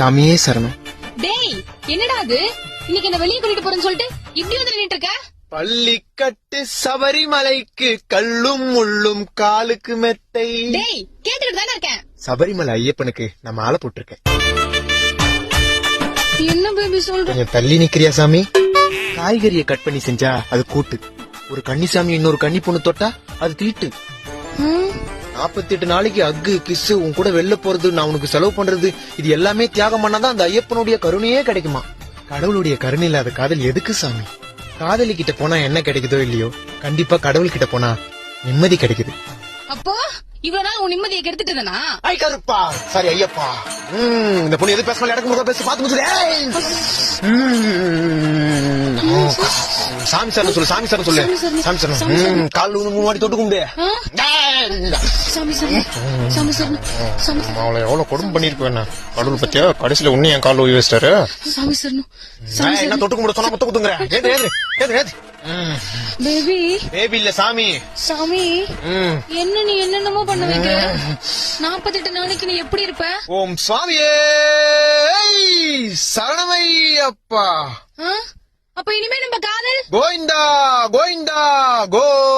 சாமியே சரணம். டேய் என்னடா அது, இன்னைக்கு என்ன வெளியே கூட்டிட்டு போறேன்னு சொல்லிட்டு இப்படி வந்து நின்னுட்டு இருக்க? பள்ளிக்கட்டு சபரிமலைக்கு கல்லும் முள்ளும் காலுக்கு மெத்தை. டேய் கேட்டுட்டு தானே இருக்கேன். சபரிமலை ஐயப்பனுக்கு நான் மாலை போட்டிருக்கேன். என்ன பேபி சொல்ற? கொஞ்சம் தள்ளி நிக்கிறியா சாமி? காய்கறியை கட் பண்ணி செஞ்சா அது கூட்டு, ஒரு கன்னிசாமி இன்னொரு கன்னி பொண்ணு தொட்டா அது தீட்டு. 48 நாளைக்கு அக்கு கிஸ்ஸு உன் கூட வெளில போறது, நான் உனக்கு செலவு பண்றது, இது எல்லாமே தியாகம் பண்ணாதான் அந்த ஐயப்பனுடைய கருணையே கிடைக்குமா? கடவுளுடைய கருணை இல்லாத காதல் எதுக்கு சாமி? காதலி கிட்ட போனா என்ன கிடைக்குதோ இல்லையோ, கண்டிப்பா கடவுள் கிட்ட போனா நிம்மதி கிடைக்குது. அப்போ இவ்வளவு நாள் உன் நிம்மதியை கெடுத்துட்டதுனா? ஐ கருப்பா சாரி ஐயப்பா. இந்த பொண்ணு எது பேசணும் எனக்கு முக பேச பாத்து முடிச்சு. சாமி சார் சொல்லு, சாமி சார் சொல்லு, சாமி சார் கால் 3 வாட்டி தொட்டு கும்பிடு. சாமி சார், சாமி சார், சாமி சார். அவளை எவ்வளவு கொடுமை பண்ணிருப்பேன் கடவுள் பத்தியா? கடைசியில உன்னை என் கால் ஊவி வச்சிட்டாரு. சாமி சார், என்ன தொட்டு கும்பிட சொன்னா மொத்த குத்துங்கிறேன். ஏது ஏது ஏது ஏது பேபி பேபி இல்ல சாமி. சாமி என்ன நீ என்னென்னமோ பண்ண வைக்கிற? 48 நாளைக்கு நீ எப்படி இருப்ப? ஓம் சுவாமியே சரணமையப்பா. அப்ப இனிமே நம்ம காதல் கோவிந்தா கோவிந்தா கோவிந்தா.